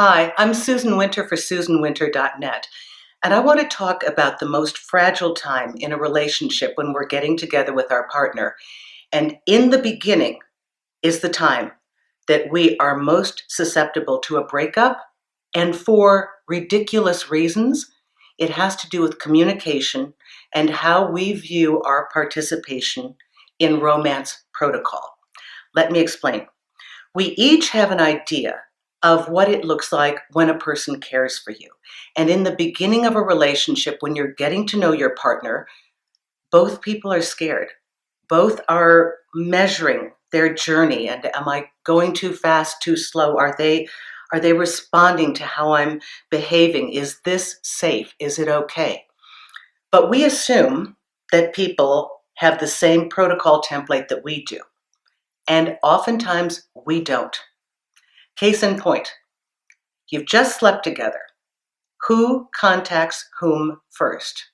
Hi, I'm Susan Winter for SusanWinter.net, and I want to talk about the most fragile time in a relationship when we're getting together with our partner. And in the beginning is the time that we are most susceptible to a breakup, and for ridiculous reasons. It has to do with communication and how we view our participation in romance protocol. Let me explain. We each have an idea of what it looks like when a person cares for you. And in the beginning of a relationship, when you're getting to know your partner, both people are scared. Both are measuring their journey. And am I going too fast, too slow? Are they responding to how I'm behaving? Is this safe? Is it okay? But we assume that people have the same protocol template that we do. And oftentimes we don't. Case in point, you've just slept together. Who contacts whom first?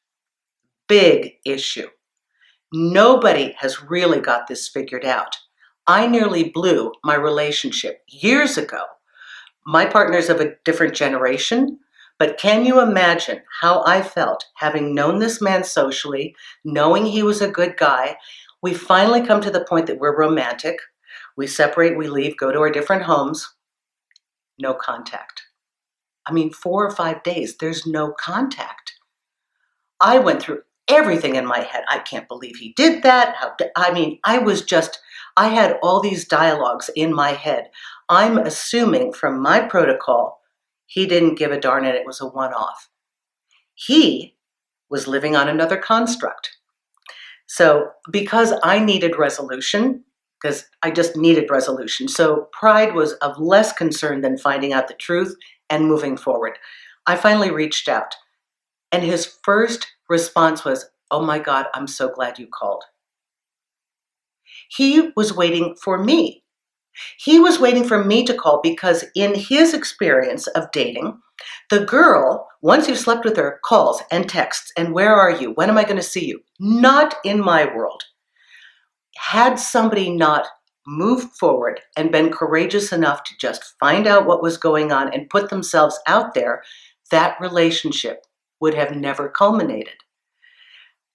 Big issue. Nobody has really got this figured out. I nearly blew my relationship years ago. My partner's of a different generation, but can you imagine how I felt having known this man socially, knowing he was a good guy? We finally come to the point that we're romantic. We separate, we leave, go to our different homes. No contact. 4 or 5 days, there's no contact. I went through everything in my head. I can't believe he did that. I had all these dialogues in my head. I'm assuming from my protocol, he didn't give a darn and it was a one-off. He was living on another construct. So because I needed resolution, because I just needed resolution. So pride was of less concern than finding out the truth and moving forward. I finally reached out, and his first response was, "Oh my God, I'm so glad you called." He was waiting for me. He was waiting for me to call because in his experience of dating, the girl, once you've slept with her, calls and texts, and where are you? When am I going to see you? Not in my world. Had somebody not moved forward and been courageous enough to just find out what was going on and put themselves out there, that relationship would have never culminated.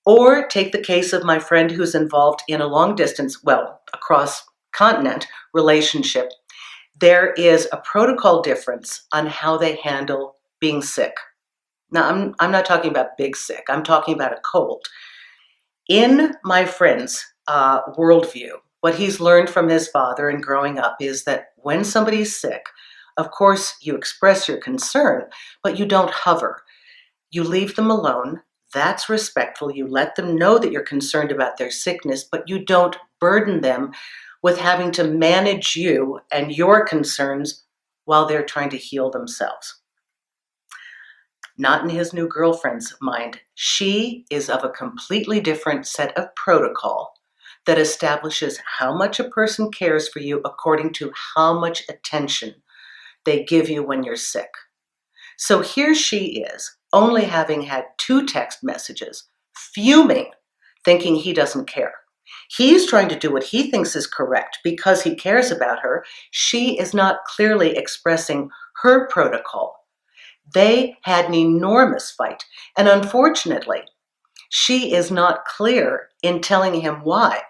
Or take the case of my friend who's involved in a long distance, across continent relationship. There is a protocol difference on how they handle being sick. Now, I'm not talking about big sick. I'm talking about a cold. In my friend's worldview, what he's learned from his father and growing up is that when somebody's sick, of course, you express your concern, but you don't hover. You leave them alone. That's respectful. You let them know that you're concerned about their sickness, but you don't burden them with having to manage you and your concerns while they're trying to heal themselves. Not in his new girlfriend's mind. She is of a completely different set of protocol that establishes how much a person cares for you according to how much attention they give you when you're sick. So here she is, only having had 2 text messages, fuming, thinking he doesn't care. He's trying to do what he thinks is correct because he cares about her. She is not clearly expressing her protocol. They had an enormous fight, and unfortunately, she is not clear in telling him why.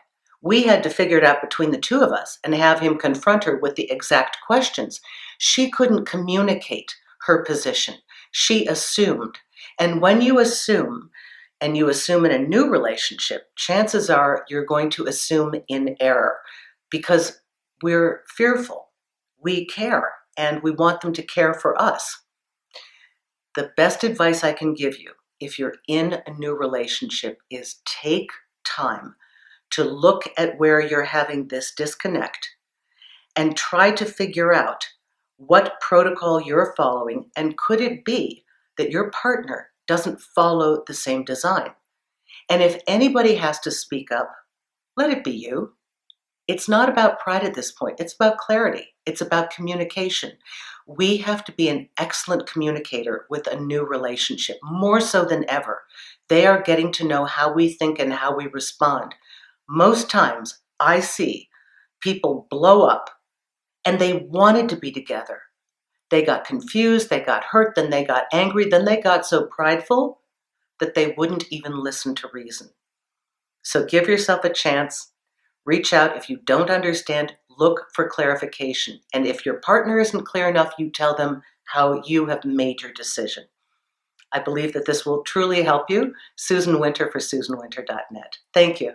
We had to figure it out between the two of us and have him confront her with the exact questions. She couldn't communicate her position. She assumed. And when you assume, and you assume in a new relationship, chances are you're going to assume in error because we're fearful. We care, and we want them to care for us. The best advice I can give you if you're in a new relationship is take time to look at where you're having this disconnect and try to figure out what protocol you're following, and could it be that your partner doesn't follow the same design? And if anybody has to speak up, let it be you. It's not about pride at this point. It's about clarity. It's about communication. We have to be an excellent communicator with a new relationship, more so than ever. They are getting to know how we think and how we respond. Most times, I see people blow up and they wanted to be together. They got confused, they got hurt, then they got angry, then they got so prideful that they wouldn't even listen to reason. So give yourself a chance. Reach out. If you don't understand, look for clarification. And if your partner isn't clear enough, you tell them how you have made your decision. I believe that this will truly help you. Susan Winter for SusanWinter.net. Thank you.